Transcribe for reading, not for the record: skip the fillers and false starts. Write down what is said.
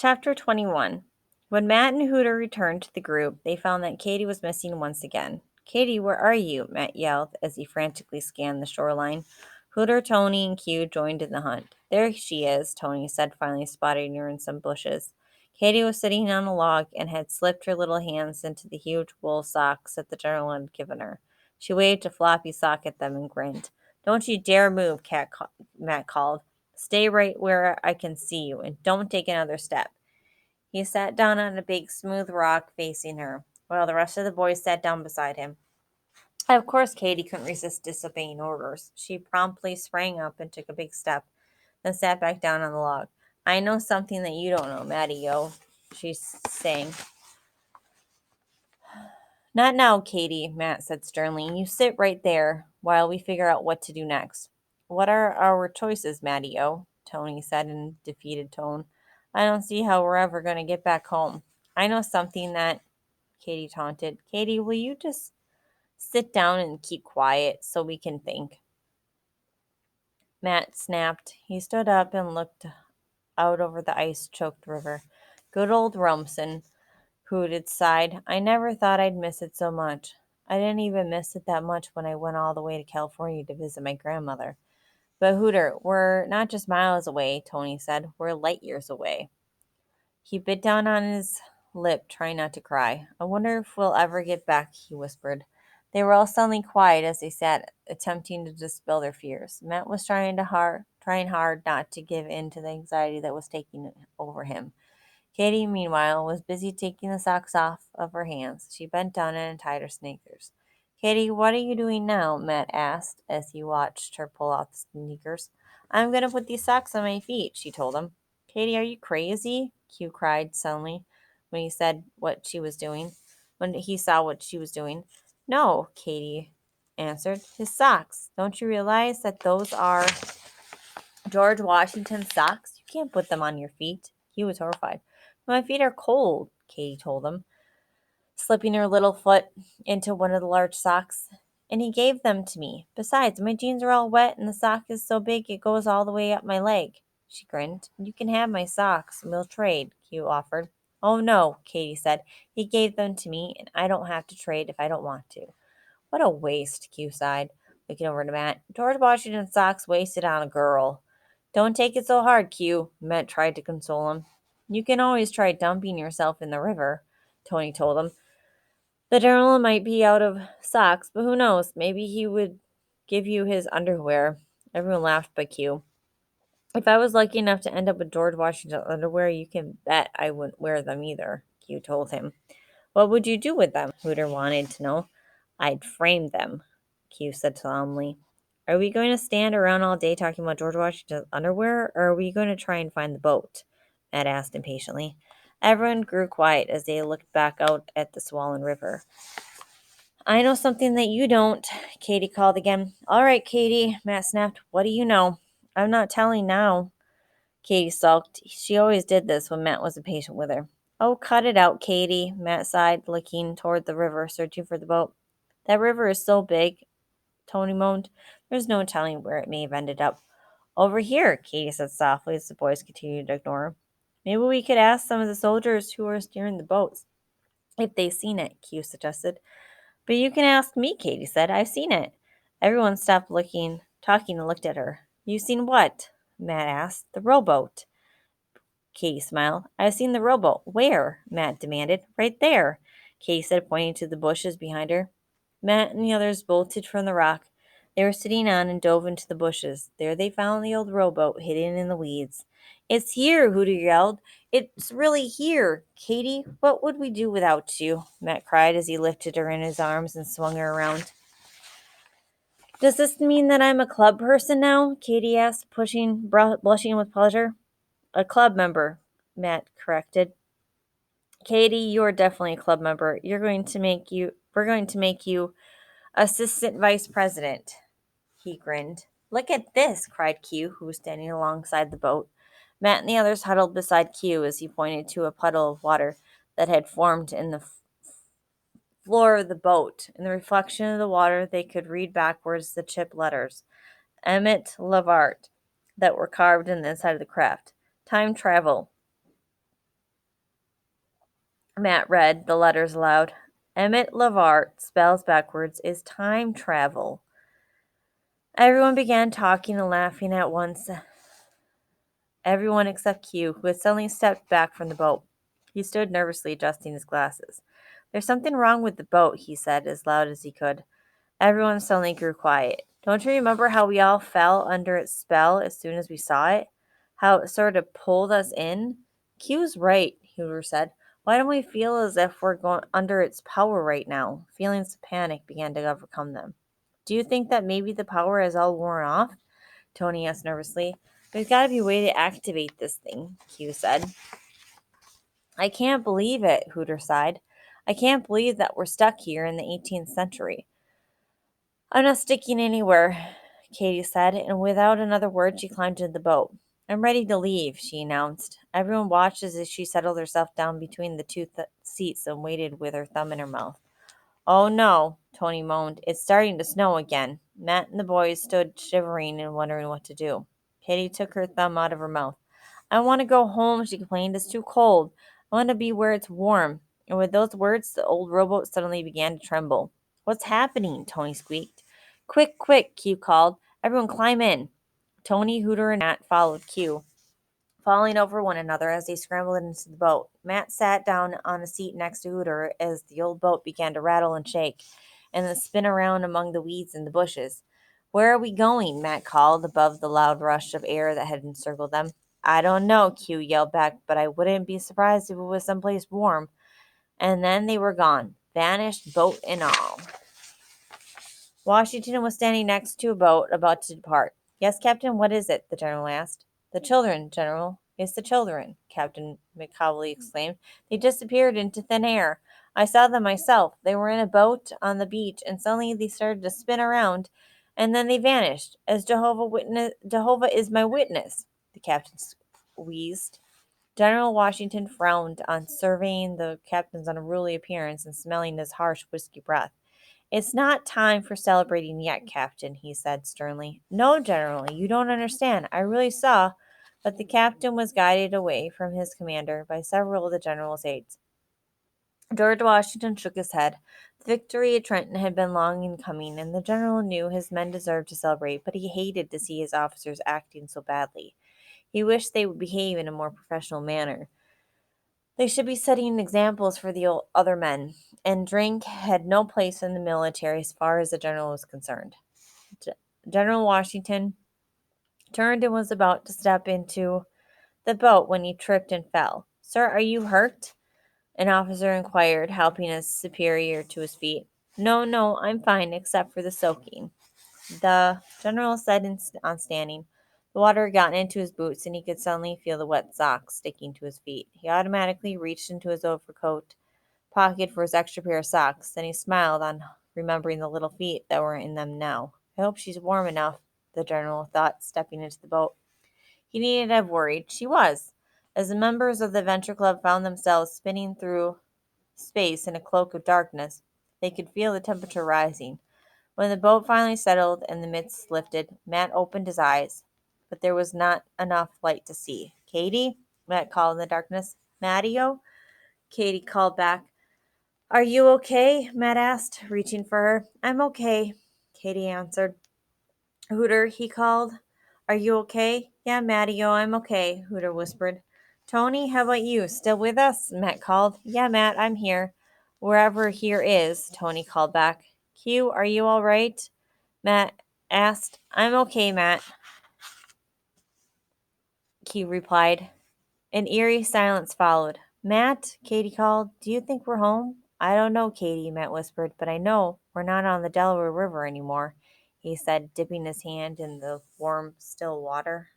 Chapter 21. When Matt and Hooter returned to the group, they found that Katie was missing once again. "Katie, where are you?" Matt yelled as he frantically scanned the shoreline. Hooter, Tony, and Q joined in the hunt. "There she is," Tony said, finally spotting her in some bushes. Katie was sitting on a log and had slipped her little hands into the huge wool socks that the general had given her. She waved a floppy sock at them and grinned. "Don't you dare move," Matt called. "Stay right where I can see you, and don't take another step." He sat down on a big, smooth rock facing her, while the rest of the boys sat down beside him. Of course, Katie couldn't resist disobeying orders. She promptly sprang up and took a big step, then sat back down on the log. "I know something that you don't know, Matty-O," she sang. "Not now, Katie," Matt said sternly. "You sit right there while we figure out what to do next." "What are our choices, Matty-O?" Tony said in a defeated tone. "I don't see how we're ever going to get back home." "I know something that," Katie taunted. "Katie, will you just sit down and keep quiet so we can think?" Matt snapped. He stood up and looked out over the ice-choked river. "Good old Rumson," Hooted sighed. "I never thought I'd miss it so much. I didn't even miss it that much when I went all the way to California to visit my grandmother." "But Hooter, we're not just miles away," Tony said. "We're light years away." He bit down on his lip, trying not to cry. "I wonder if we'll ever get back," he whispered. They were all suddenly quiet as they sat, attempting to dispel their fears. Matt was trying hard not to give in to the anxiety that was taking over him. Katie, meanwhile, was busy taking the socks off of her hands. She bent down and untied her sneakers. "Katie, what are you doing now?" Matt asked as he watched her pull out the sneakers. "I'm going to put these socks on my feet," she told him. "Katie, are you crazy?" Q cried suddenly when he said what she was doing. When he saw what she was doing. "No," Katie answered. "His socks. Don't you realize that those are George Washington's socks? You can't put them on your feet." He was horrified. "My feet are cold," Katie told him, slipping her little foot into one of the large socks. "And he gave them to me. Besides, my jeans are all wet and the sock is so big it goes all the way up my leg." She grinned. "You can have my socks and we'll trade," Q offered. "Oh no," Katie said. "He gave them to me and I don't have to trade if I don't want to." "What a waste," Q sighed, looking over to Matt. "George Washington's socks wasted on a girl." "Don't take it so hard, Q," Matt tried to console him. "You can always try dumping yourself in the river," Tony told him. "The general might be out of socks, but who knows? Maybe he would give you his underwear." Everyone laughed but Q. "If I was lucky enough to end up with George Washington underwear, you can bet I wouldn't wear them either," Q told him. "What would you do with them?" Hooter wanted to know. "I'd frame them," Q said solemnly. "Are we going to stand around all day talking about George Washington's underwear, or are we going to try and find the boat?" Matt asked impatiently. Everyone grew quiet as they looked back out at the swollen river. "I know something that you don't," Katie called again. "All right, Katie," Matt snapped. "What do you know?" "I'm not telling now," Katie sulked. She always did this when Matt was impatient with her. "Oh, cut it out, Katie," Matt sighed, looking toward the river, searching for the boat. "That river is so big," Tony moaned. "There's no telling where it may have ended up." "Over here," Katie said softly as the boys continued to ignore her. "Maybe we could ask some of the soldiers who are steering the boats if they've seen it," Q suggested. "But you can ask me," Katie said. "I've seen it." Everyone stopped talking and looked at her. "You've seen what?" Matt asked. "The rowboat." Katie smiled. "I've seen the rowboat." "Where?" Matt demanded. "Right there," Katie said, pointing to the bushes behind her. Matt and the others bolted from the rock they were sitting on and dove into the bushes. There they found the old rowboat hidden in the weeds. "It's here," Hooter yelled. "It's really here. Katie, what would we do without you?" Matt cried as he lifted her in his arms and swung her around. "Does this mean that I'm a club person now?" Katie asked, blushing with pleasure. "A club member," Matt corrected. "Katie, you are definitely a club member. We're going to make you assistant vice president." He grinned. "Look at this," cried Q, who was standing alongside the boat. Matt and the others huddled beside Q as he pointed to a puddle of water that had formed in the floor of the boat. In the reflection of the water, they could read backwards the chipped letters, Emmett Lavart, that were carved in the inside of the craft. "Time travel. Matt read the letters aloud. Emmett Lavart, spells backwards, is time travel. Everyone began talking and laughing at once. Everyone except Q, who had suddenly stepped back from the boat. He stood nervously adjusting his glasses. There's something wrong with the boat, he said as loud as he could. Everyone suddenly grew quiet. Don't you remember how we all fell under its spell as soon as we saw it? How it sort of pulled us in? Q's right, Hoover said. Why don't we feel as if we're going under its power right now? Feelings of panic began to overcome them. Do you think that maybe the power is all worn off? Tony asked nervously. There's got to be a way to activate this thing, Q said. I can't believe it, Hooter sighed. I can't believe that we're stuck here in the 18th century. I'm not sticking anywhere, Katie said, and without another word, she climbed into the boat. I'm ready to leave, she announced. Everyone watched as she settled herself down between the two seats and waited with her thumb in her mouth. Oh no, Tony moaned. It's starting to snow again. Matt and the boys stood shivering and wondering what to do. Katie took her thumb out of her mouth. I want to go home, she complained. It's too cold. I want to be where it's warm. And with those words, the old rowboat suddenly began to tremble. What's happening? Tony squeaked. Quick, quick, Q called. Everyone climb in. Tony, Hooter, and Matt followed Q, falling over one another as they scrambled into the boat. Matt sat down on a seat next to Hooter as the old boat began to rattle and shake, and then spin around among the weeds and the bushes. Where are we going? Matt called above the loud rush of air that had encircled them. I don't know, Q yelled back, but I wouldn't be surprised if it was someplace warm. And then they were gone, vanished, boat and all. Washington was standing next to a boat about to depart. Yes, Captain, what is it? The general asked. The children, General. It's the children, Captain McCauley exclaimed. They disappeared into thin air. I saw them myself. They were in a boat on the beach, and suddenly they started to spin around, and then they vanished. As Jehovah is my witness, the captain wheezed. General Washington frowned on surveying the captain's unruly appearance and smelling his harsh whiskey breath. It's not time for celebrating yet, Captain, he said sternly. No, General, you don't understand. I really saw. But the captain was guided away from his commander by several of the general's aides. George Washington shook his head. The victory at Trenton had been long in coming, and the general knew his men deserved to celebrate, but he hated to see his officers acting so badly. He wished they would behave in a more professional manner. They should be setting examples for the other men, and drink had no place in the military as far as the general was concerned. General Washington turned and was about to step into the boat when he tripped and fell. Sir, are you hurt? An officer inquired, helping his superior to his feet. No, no, I'm fine, except for the soaking, the general said on standing. The water had gotten into his boots, and he could suddenly feel the wet socks sticking to his feet. He automatically reached into his overcoat pocket for his extra pair of socks. Then he smiled on remembering the little feet that were in them now. I hope she's warm enough, the general thought, stepping into the boat. He needn't have worried. She was. As the members of the Adventure Club found themselves spinning through space in a cloak of darkness, they could feel the temperature rising. When the boat finally settled and the mist lifted, Matt opened his eyes, but there was not enough light to see. Katie? Matt called in the darkness. Mattio? Katie called back. Are you okay? Matt asked, reaching for her. I'm okay, Katie answered. Hooter, he called. Are you okay? Yeah, Mattio, I'm okay, Hooter whispered. Tony, how about you? Still with us? Matt called. Yeah, Matt, I'm here. Wherever here is, Tony called back. Q, are you all right? Matt asked. I'm okay, Matt, Q replied. An eerie silence followed. Matt, Katie called. Do you think we're home? I don't know, Katie, Matt whispered, but I know we're not on the Delaware River anymore, he said, dipping his hand in the warm, still water.